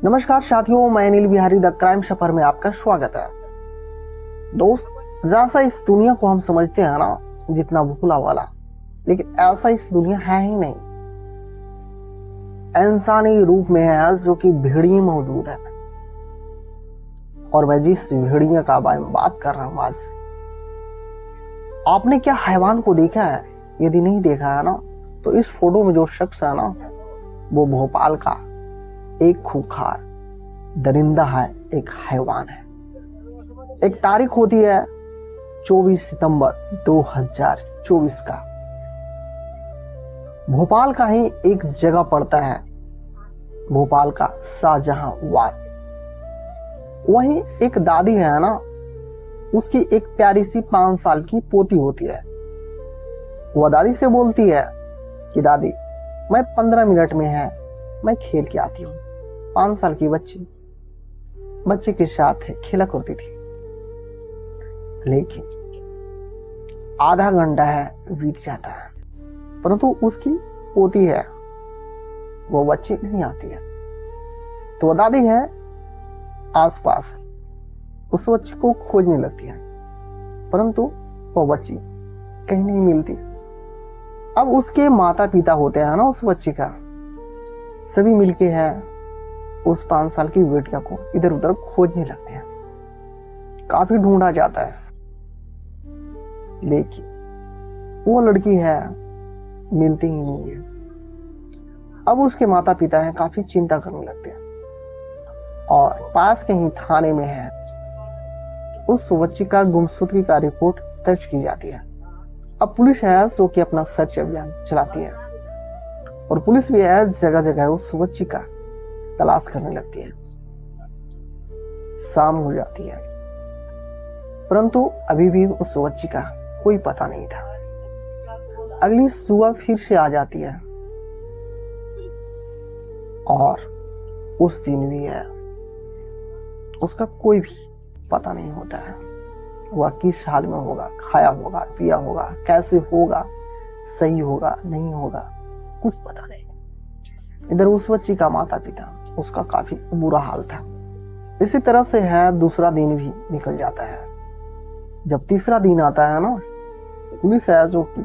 नमस्कार साथियों, मैं अनिल बिहारी द क्राइम सफर में आपका स्वागत है। दोस्त, जैसा इस दुनिया को हम समझते हैं ना, जितना भोला वाला, लेकिन ऐसा इस दुनिया है ही नहीं। इंसानी रूप में है जो कि भेड़िए मौजूद है। और मैं जिस भेड़िए का बात कर रहा हूं आज, आपने क्या हैवान को देखा है? यदि नहीं देखा है ना, तो इस फोटो में जो शख्स है ना, वो भोपाल का एक खूंखार दरिंदा है, एक हैवान है। एक तारीख होती है 24 सितंबर 2024 का। भोपाल का ही एक जगह पड़ता है, भोपाल का शाहजहां वार्ड। वहीं एक दादी है ना, उसकी एक प्यारी सी 5 साल की पोती होती है। वह दादी से बोलती है कि दादी, मैं 15 मिनट में है, मैं खेल के आती हूँ। 5 साल की बच्चे के साथ खेला करती थी। लेकिन आधा घंटा बीत जाता है, परंतु उसकी पोती है, वो बच्ची नहीं आती है। तो वो दादी है आसपास उस बच्ची को खोजने लगती है, परंतु वो बच्ची कहीं नहीं मिलती। अब उसके माता पिता होते हैं ना उस बच्ची का, सभी मिलके है उस 5 साल की बेटिया को इधर उधर खोजने लगते हैं। काफी ढूंढा जाता है, लेकिन वो लड़की है मिलती ही नहीं है। अब उसके माता पिता हैं काफी चिंता करने लगते हैं, और पास के ही थाने में है उस बच्ची का गुमशुदगी का रिपोर्ट दर्ज की जाती है। अब पुलिस है जो कि अपना सर्च अभियान चलाती है, और पुलिस भी है जगह जगह उस बच्ची का तलाश करने लगती है। शाम हो जाती है, परंतु अभी भी उस बच्ची का कोई पता नहीं था। अगली सुबह फिर से आ जाती है, और उस दिन भी है उसका कोई भी पता नहीं होता है। वह किस हाल में होगा, खाया होगा, पिया होगा, कैसे होगा, सही होगा, नहीं होगा, कुछ पता नहीं। इधर उस बच्ची का माता पिता, उसका काफी बुरा हाल था। इसी तरह से है दूसरा दिन भी निकल जाता है। जब तीसरा दिन आता है ना, पुलिस है जो कि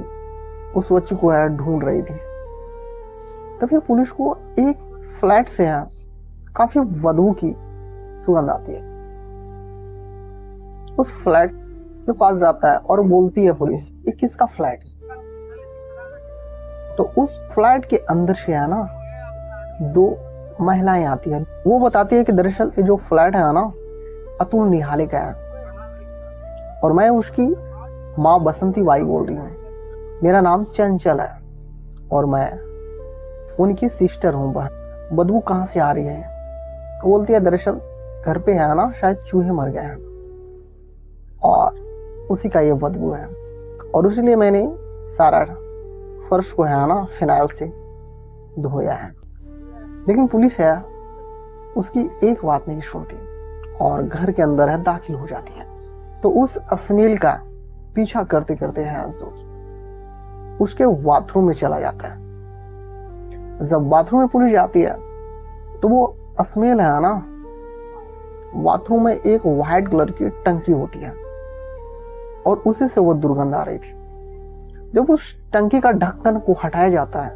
उस बच्ची को है ढूंढ रही थी, तभी पुलिस को एक फ्लैट से है काफी बदबू की सुगंध आती है। उस फ्लैट के पास जाता है और बोलती है पुलिस, ये किसका फ्लैट है? तो उस फ्लैट के अंदर से है ना 2 महिलाएं आती है। वो बताती है कि दरअसल ये जो फ्लैट है ना, अतुल निहाले का है, और मैं उसकी माँ बसंती बाई बोल रही हूँ। मेरा नाम चंचल है, और मैं उनकी सिस्टर हूँ। बदबू कहाँ से आ रही है? वो बोलती है दरअसल घर पे है ना, शायद चूहे मर गए हैं, और उसी का ये बदबू है, और इसलिए मैंने सारा फर्श को है ना फिनाइल से धोया है। लेकिन पुलिस है उसकी एक बात नहीं सुनती, और घर के अंदर है दाखिल हो जाती है। तो उस स्मेल का पीछा करते करते है उसके बाथरूम में चला जाता है। जब बाथरूम में पुलिस जाती है, तो वो स्मेल है ना, बाथरूम में एक व्हाइट कलर की टंकी होती है, और उसी से वो दुर्गंध आ रही थी। जब उस टंकी का ढक्कन को हटाया जाता है,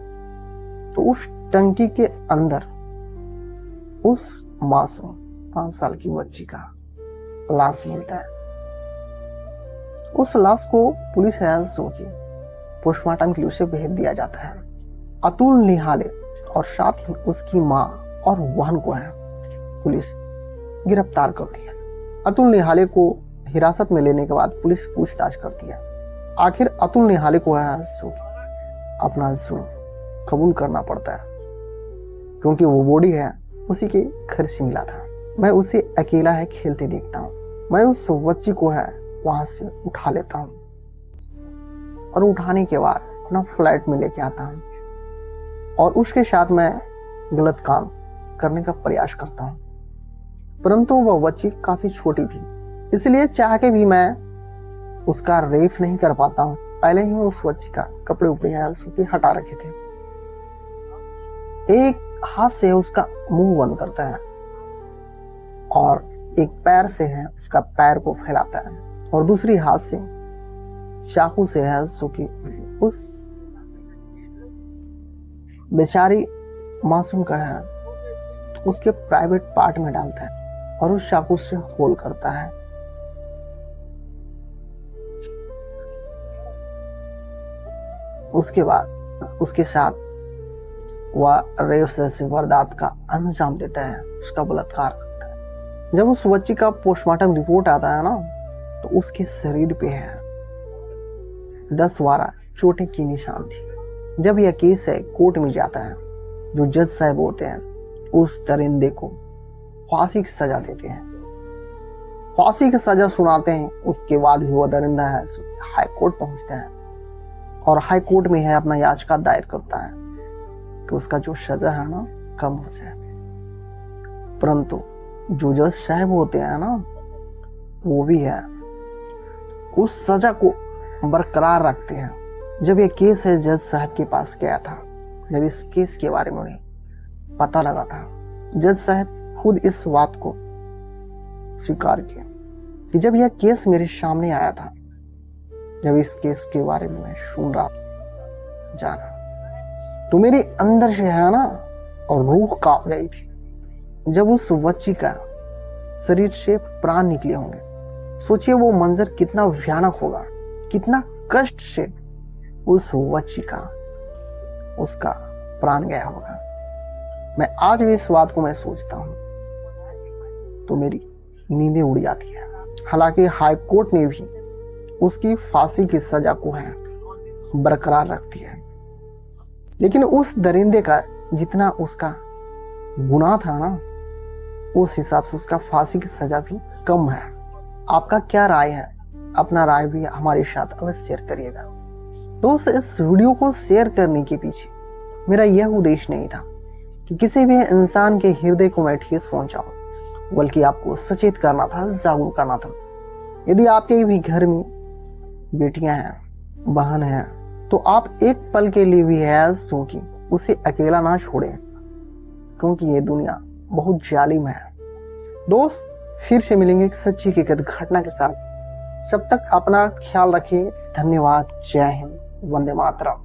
तो उस टंकी के अंदर उस मासूम 5 साल की बच्ची का लाश मिलता है। उस लाश को पुलिस है सो की पोस्टमार्टम के लिए उसे भेज दिया जाता है। अतुल निहाले और साथ ही उसकी माँ और बहन को है पुलिस गिरफ्तार करती है। अतुल निहाले को हिरासत में लेने के बाद पुलिस पूछताछ करती है। आखिर अतुल निहाले को है सो अपना जुर्म कबूल करना पड़ता है, क्योंकि वो बॉडी है उसी के घर से मिला था। मैं उसे अकेला है खेलते देखता हूँ। मैं उस बच्ची को है वहां से उठा लेता हूँ, और उठाने के बाद अपना फ्लैट में लेके आता हूँ, और उसके साथ मैं गलत काम करने का प्रयास करता हूँ। परंतु वह बच्ची काफी छोटी थी, इसलिए चाह के भी मैं उसका रेप नहीं कर पाता हूँ। पहले ही उस बच्ची का कपड़े उपड़े हटा रखे थे। एक हाथ से उसका मुंह बंद करता है, और एक पैर से है उसका पैर को फैलाता है और दूसरी हाथ से चाकू से है सो कि उस बेचारी मासूम का है तो उसके प्राइवेट पार्ट में डालता है और उस चाकू से होल करता है। उसके बाद उसके साथ वह रेप से वारदात का अंजाम देता है, उसका बलात्कार करता है। जब उस बच्ची का पोस्टमार्टम रिपोर्ट आता है ना तो उसके शरीर पे है 10-12 चोटें की निशान थी। जब यह केस है कोर्ट में जाता है, जो जज साहब होते हैं उस दरिंदे को फांसी की सजा देते हैं, फांसी की सजा सुनाते हैं। उसके बाद भी वह दरिंदा है हाई कोर्ट पहुंचता है और हाई कोर्ट में है अपना याचिका दायर करता है कि उसका जो सजा है ना कम हो जाए। परंतु जो जज साहब होते हैं ना वो भी है उस सजा को बरकरार रखते हैं। जब ये केस है जज साहब के पास गया था, जब इस केस के बारे में उन्हें पता लगा था, जज साहब खुद इस बात को स्वीकार किया कि जब यह केस मेरे सामने आया था, जब इस केस के बारे में मैं सुन रहा जाना तो मेरे अंदर से है ना और रूह कांप गई थी। जब उस बच्ची का शरीर से प्राण निकले होंगे, सोचिए वो मंजर कितना भयानक होगा, कितना कष्ट से उस बच्ची का उसका प्राण गया होगा। मैं आज भी इस बात को मैं सोचता हूँ तो मेरी नींदें उड़ जाती है। हालांकि हाई कोर्ट ने भी उसकी फांसी की सजा को है बरकरार रखती है, लेकिन उस दरिंदे का जितना उसका गुनाह था ना उस हिसाब से उसका फांसी की सजा भी कम है। आपका क्या राय है? अपना राय भी हमारे साथ अवश्य शेयर करिएगा। दोस्त, इस वीडियो को शेयर करने के पीछे मेरा यह उद्देश्य नहीं था कि किसी भी इंसान के हृदय को मैं ठेस पहुंचाऊं, बल्कि आपको सचेत करना था, जागरूक करना था। यदि आपके भी घर में बेटियां हैं, बहन हैं, तो आप एक पल के लिए भी है क्योंकि उसे अकेला ना छोड़ें, क्योंकि ये दुनिया बहुत जालिम है। दोस्त, फिर से मिलेंगे एक सच्ची की घटना के साथ। जब तक अपना ख्याल रखें। धन्यवाद। जय हिंद। वंदे मातरम।